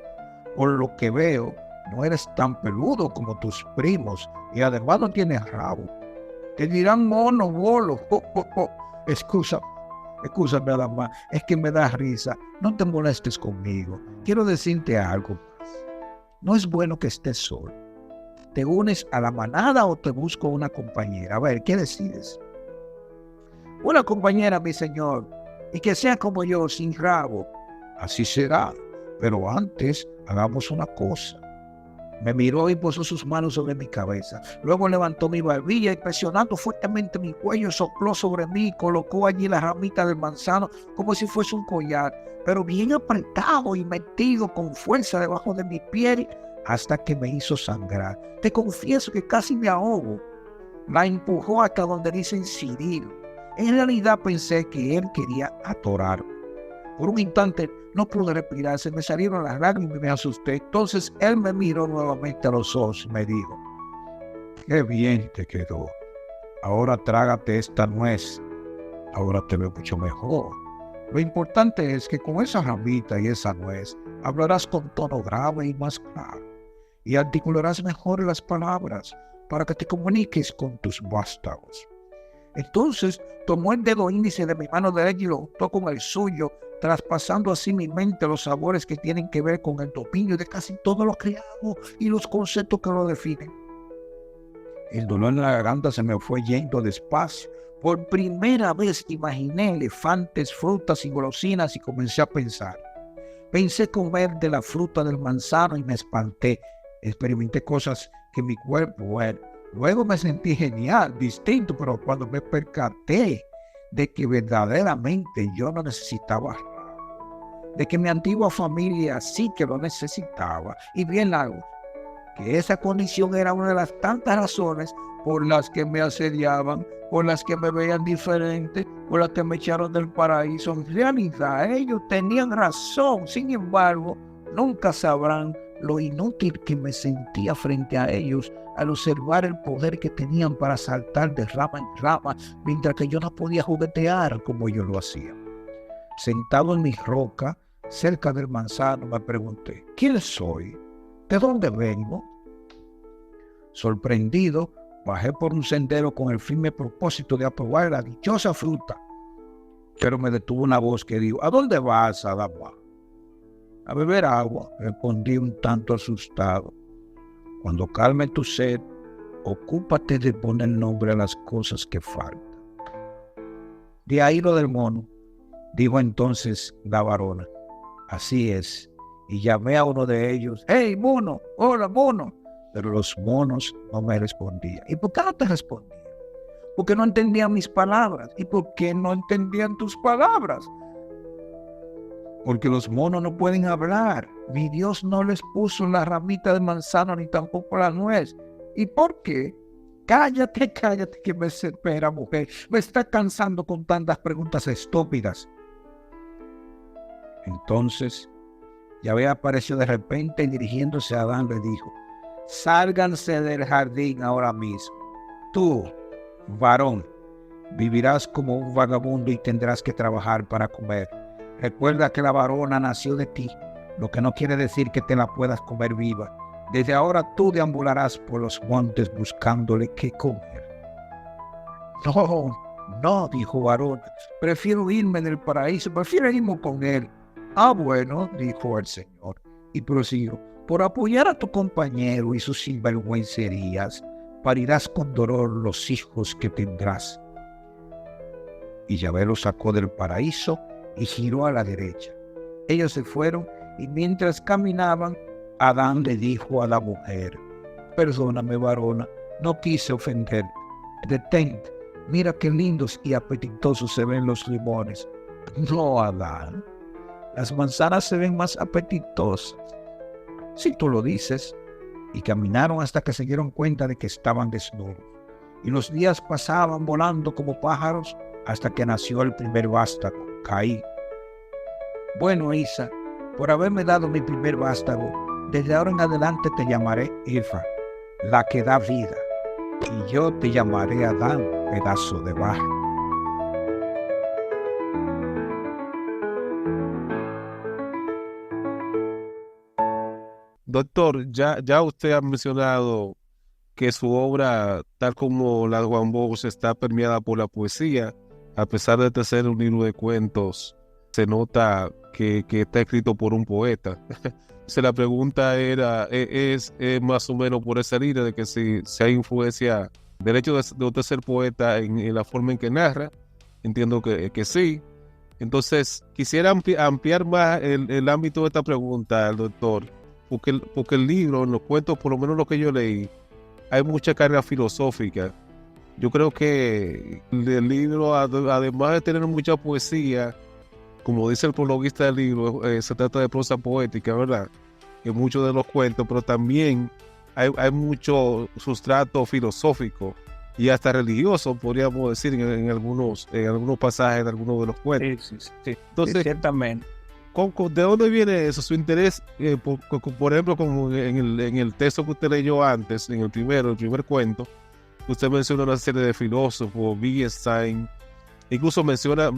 Por lo que veo, no eres tan peludo como tus primos y además no tienes rabo. Te dirán mono, bolo. Excúsame, Adamá, es que me da risa. No te molestes conmigo. Quiero decirte algo. No es bueno que estés solo. ¿Te unes a la manada o te busco una compañera? A ver, ¿qué decides? Una compañera, mi Señor, y que sea como yo, sin rabo. Así será, pero antes hagamos una cosa. Me miró y posó sus manos sobre mi cabeza. Luego levantó mi barbilla y presionando fuertemente mi cuello, sopló sobre mí y colocó allí la ramita del manzano como si fuese un collar, pero bien apretado y metido con fuerza debajo de mi piel hasta que me hizo sangrar. Te confieso que casi me ahogo. La empujó hasta donde dice Cirilo. En realidad pensé que él quería atorarme. Por un instante no pude respirar, se me salieron las lágrimas y me asusté. Entonces él me miró nuevamente a los ojos y me dijo, qué bien te quedó. Ahora trágate esta nuez. Ahora te veo mucho mejor. Lo importante es que con esa ramita y esa nuez hablarás con tono grave y más claro. Y articularás mejor las palabras para que te comuniques con tus vástagos. Entonces tomó el dedo índice de mi mano derecha y lo juntó con el suyo, traspasando así mi mente los sabores que tienen que ver con el dominio de casi todo lo creado y los conceptos que lo definen. El dolor en la garganta se me fue yendo despacio. Por primera vez imaginé elefantes, frutas y golosinas y comencé a pensar. Pensé comer de la fruta del manzano y me espanté. Experimenté cosas que mi cuerpo, bueno, luego me sentí genial, distinto, pero cuando me percaté de que verdaderamente yo no necesitaba, de que mi antigua familia sí que lo necesitaba, y bien largo, que esa condición era una de las tantas razones por las que me asediaban, por las que me veían diferente, por las que me echaron del paraíso. En realidad, ellos tenían razón. Sin embargo, nunca sabrán lo inútil que me sentía frente a ellos al observar el poder que tenían para saltar de rama en rama, mientras que yo no podía juguetear como yo lo hacía. Sentado en mi roca, cerca del manzano, me pregunté, ¿quién soy? ¿De dónde vengo? Sorprendido, bajé por un sendero con el firme propósito de aprobar la dichosa fruta. Pero me detuvo una voz que dijo, ¿a dónde vas, Adama? A beber agua, respondí un tanto asustado. Cuando calme tu sed, ocúpate de poner nombre a las cosas que faltan. De ahí lo del mono, dijo entonces la varona. Así es. Y llamé a uno de ellos, ¡hey, mono! ¡Hola, mono! Pero los monos no me respondían. ¿Y por qué no te respondían? Porque no entendían mis palabras. ¿Y por qué no entendían tus palabras? Porque los monos no pueden hablar. Mi Dios no les puso la ramita de manzano ni tampoco la nuez. ¿Y por qué? Cállate, cállate, que me espera, mujer. Me está cansando con tantas preguntas estúpidas. Entonces, Yahvé apareció de repente y dirigiéndose a Adán le dijo, sálganse del jardín ahora mismo. Tú, varón, vivirás como un vagabundo y tendrás que trabajar para comer. Recuerda que la varona nació de ti, lo que no quiere decir que te la puedas comer viva. Desde ahora tú deambularás por los montes buscándole qué comer. No, dijo varón, prefiero irme del paraíso, prefiero irme con él. Ah, bueno, dijo el Señor, y prosiguió, por apoyar a tu compañero y sus sinvergüencerías, parirás con dolor los hijos que tendrás. Y Yahvé los sacó del paraíso y giró a la derecha. Ellos se fueron y mientras caminaban, Adán le dijo a la mujer, perdóname, varona, no quise ofenderte. Detente, mira qué lindos y apetitosos se ven los limones. No, Adán, las manzanas se ven más apetitosas. Si tú lo dices. Y caminaron hasta que se dieron cuenta de que estaban desnudos. Y los días pasaban volando como pájaros hasta que nació el primer vástago, Caín. Bueno, Isa, por haberme dado mi primer vástago, desde ahora en adelante te llamaré Eva, la que da vida. Y yo te llamaré Adán, pedazo de barro. Doctor, ya usted ha mencionado que su obra, tal como la de Juan Bosch, está permeada por la poesía. A pesar de ser un libro de cuentos, se nota que está escrito por un poeta. La pregunta es más o menos por esa línea de que si hay influencia del hecho de usted ser poeta en la forma en que narra. Entiendo que sí. Entonces, quisiera ampliar más el ámbito de esta pregunta al doctor. Porque el libro, en los cuentos, por lo menos lo que yo leí, hay mucha carga filosófica. Yo creo que el libro, además de tener mucha poesía, como dice el prologuista del libro, se trata de prosa poética, ¿verdad? En muchos de los cuentos, pero también hay mucho sustrato filosófico y hasta religioso, podríamos decir, en algunos pasajes de algunos de los cuentos. Sí, Entonces, ciertamente. ¿De dónde viene eso? Su interés, por ejemplo, como en el texto que usted leyó antes, en el primer cuento, usted menciona una serie de filósofos, Wittgenstein, incluso menciona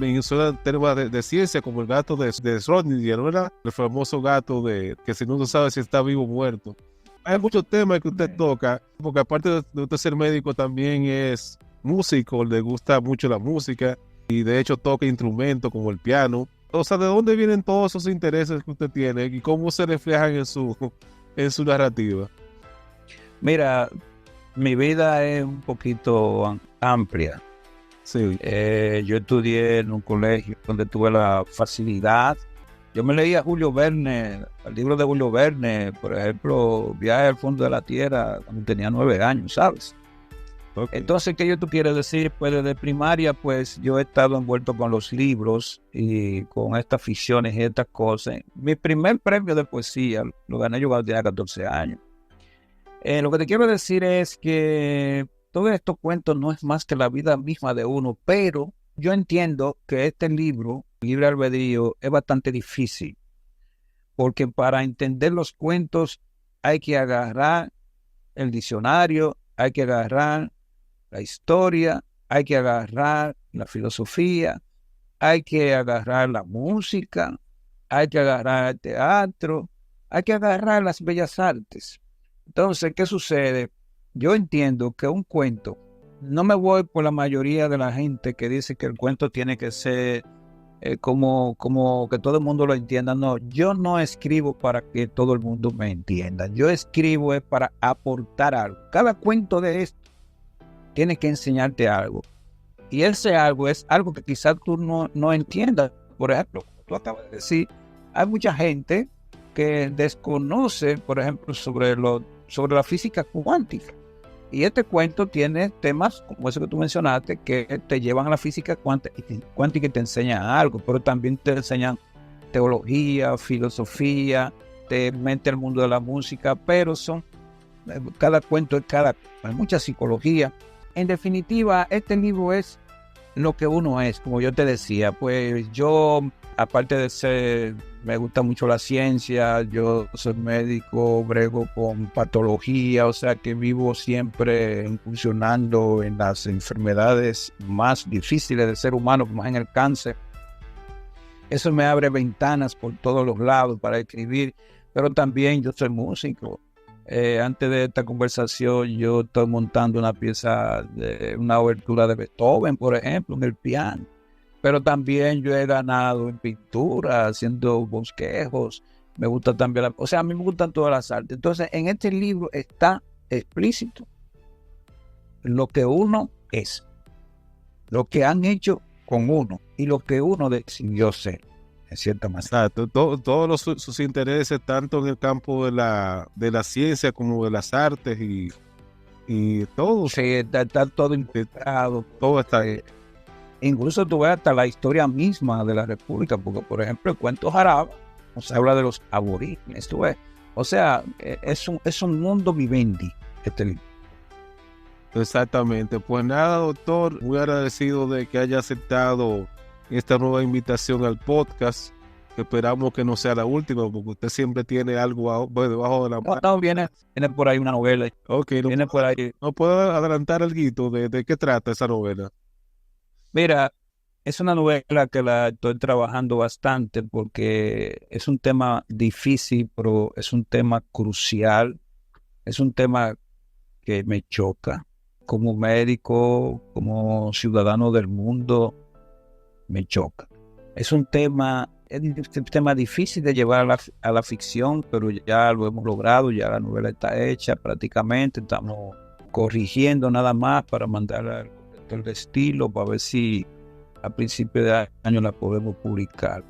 temas de ciencia, como el gato de Schrödinger, ¿verdad? El famoso gato que si no se sabe si está vivo o muerto. Hay muchos temas que usted toca, porque aparte de usted ser médico, también es músico, le gusta mucho la música y de hecho toca instrumentos como el piano. O sea, ¿de dónde vienen todos esos intereses que usted tiene y cómo se reflejan en su narrativa? Mira, mi vida es un poquito amplia. Sí, Yo estudié en un colegio donde tuve la facilidad. Yo me leía Julio Verne, el libro de Julio Verne, por ejemplo, Viaje al fondo de la tierra, cuando tenía 9 años, ¿sabes? ok. Entonces, ¿qué yo tú quieres decir? Pues desde primaria, pues yo he estado envuelto con los libros y con estas ficciones y estas cosas. Mi primer premio de poesía lo gané yo cuando tenía 14 años. Lo que te quiero decir es que todos estos cuentos no es más que la vida misma de uno, pero yo entiendo que este libro, Libre Albedrío, es bastante difícil, porque para entender los cuentos hay que agarrar el diccionario, hay que agarrar la historia, hay que agarrar la filosofía, hay que agarrar la música, hay que agarrar el teatro, hay que agarrar las bellas artes. Entonces, ¿qué sucede? Yo entiendo que un cuento, no me voy por la mayoría de la gente que dice que el cuento tiene que ser como que todo el mundo lo entienda. No, yo no escribo para que todo el mundo me entienda. Yo escribo es para aportar algo. Cada cuento de esto tiene que enseñarte algo. Y ese algo es algo que quizás tú no entiendas. Por ejemplo, como tú acabas de decir, hay mucha gente que desconoce, por ejemplo, sobre la física cuántica. Y este cuento tiene temas como eso que tú mencionaste, que te llevan a la física cuántica y te enseñan algo, pero también te enseñan teología, filosofía, te mete al mundo de la música, pero cada cuento es hay mucha psicología. En definitiva, este libro es lo que uno es, como yo te decía, pues yo, aparte de ser, me gusta mucho la ciencia, yo soy médico, brego con patología, o sea que vivo siempre incursionando en las enfermedades más difíciles del ser humano, como en el cáncer. Eso me abre ventanas por todos los lados para escribir, pero también yo soy músico. Antes de esta conversación yo estoy montando una pieza de una obertura de Beethoven, por ejemplo, en el piano. Pero también yo he ganado en pintura, haciendo bosquejos. Me gusta también, o sea, a mí me gustan todas las artes. Entonces, en este libro está explícito lo que uno es, lo que han hecho con uno y lo que uno decidió ser, en cierta manera. Exacto, todos sus intereses, tanto en el campo de la ciencia como de las artes y todo, Sí, está todo involucrado. todo está ahí. Incluso tú ves hasta la historia misma de la República, porque, por ejemplo, el cuento Jaraba nos habla de los aborígenes, tú ves. O sea, es un mundo vivendi este libro. Exactamente. Pues nada, doctor, muy agradecido de que haya aceptado esta nueva invitación al podcast. Esperamos que no sea la última, porque usted siempre tiene algo debajo de la mano. No, viene por ahí una novela. Ok, Viene por ahí. ¿no puedo adelantar algo de qué trata esa novela? Mira, es una novela que la estoy trabajando bastante porque es un tema difícil, pero es un tema crucial. Es un tema que me choca. Como médico, como ciudadano del mundo, me choca. Es un tema difícil de llevar a la ficción, pero ya lo hemos logrado, ya la novela está hecha prácticamente, estamos corrigiendo nada más para mandarla al corrector de estilo para ver si a principios de año la podemos publicar.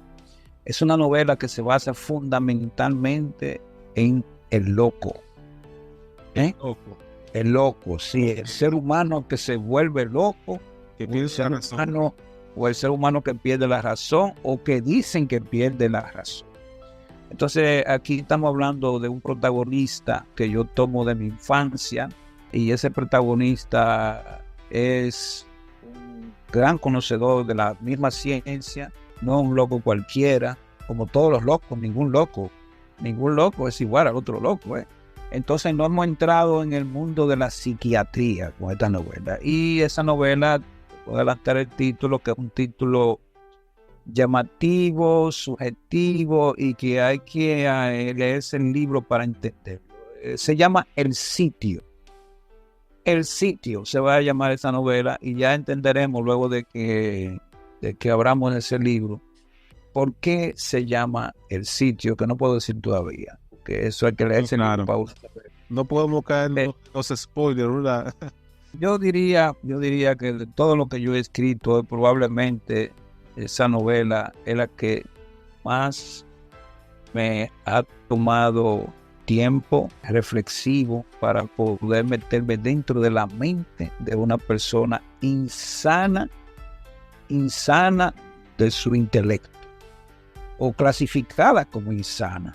Es una novela que se basa fundamentalmente en el loco. El loco, sí, el ser humano que se vuelve loco, Que el piensa ser razón. humano, o el ser humano que pierde la razón o que dicen que pierde la razón. Entonces aquí estamos hablando de un protagonista que yo tomo de mi infancia y ese protagonista es un gran conocedor de la misma ciencia, no un loco cualquiera, como todos los locos, ningún loco es igual al otro loco. Entonces no hemos entrado en el mundo de la psiquiatría con esta novela. Y esa novela, voy a adelantar el título, que es un título llamativo, subjetivo y que hay que leerse el libro para entenderlo. Se llama El Sitio. El sitio se va a llamar esa novela, y ya entenderemos luego de que abramos ese libro por qué se llama El sitio, que no puedo decir todavía, porque eso hay que leerse. Claro. No podemos caer en los spoilers, ¿verdad? Yo diría que de todo lo que yo he escrito, probablemente esa novela es la que más me ha tomado tiempo reflexivo para poder meterme dentro de la mente de una persona insana de su intelecto, o clasificada como insana.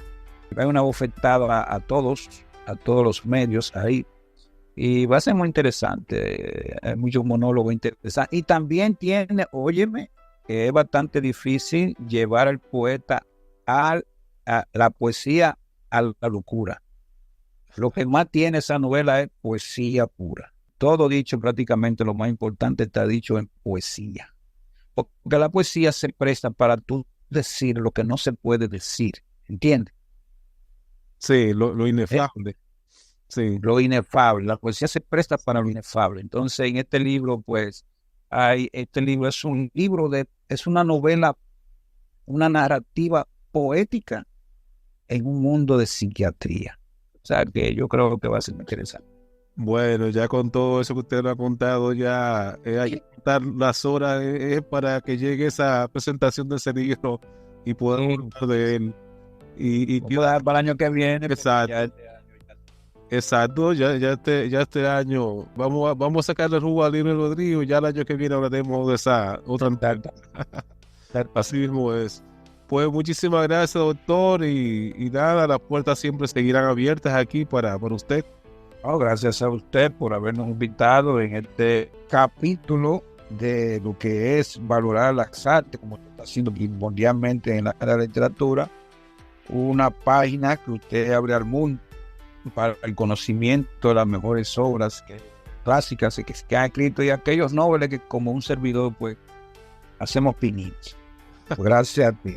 Hay una bofetada a todos los medios ahí, y va a ser muy interesante. Hay muchos monólogos interesantes, y también tiene, óyeme, que es bastante difícil llevar al poeta a la poesía, a la locura. Lo que más tiene esa novela es poesía pura. Todo dicho, prácticamente lo más importante está dicho en poesía. Porque la poesía se presta para tú decir lo que no se puede decir. ¿Entiendes? Sí, lo inefable. Sí. Lo inefable. La poesía se presta para lo inefable. Entonces, en este libro, pues, este libro es es una novela, una narrativa poética en un mundo de psiquiatría. O sea, que yo creo que va a ser interesante. Bueno, ya con todo eso que usted lo ha contado, ya hay que contar las horas para que llegue esa presentación de ese libro y podamos hablar de él. Y para el año que viene. Exacto. Exacto, ya este año vamos a sacarle jugo al libro de Rodrigo, ya el año que viene hablaremos de esa otra. Así mismo es. Pues muchísimas gracias, doctor, y nada, las puertas siempre seguirán abiertas aquí para usted. Gracias a usted por habernos invitado en este capítulo de lo que es valorar las artes, como está haciendo mundialmente en la literatura, una página que usted abre al mundo para el conocimiento de las mejores obras clásicas que han escrito, y aquellos nobles que, como un servidor, pues hacemos pinitos. Pues gracias a ti.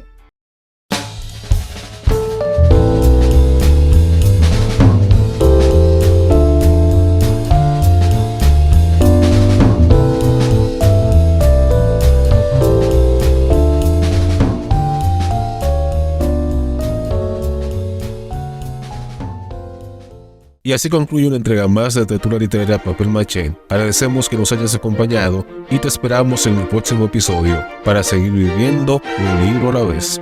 Y así concluye una entrega más de Textura Literaria Papel Maché. Agradecemos que nos hayas acompañado y te esperamos en el próximo episodio para seguir viviendo un libro a la vez.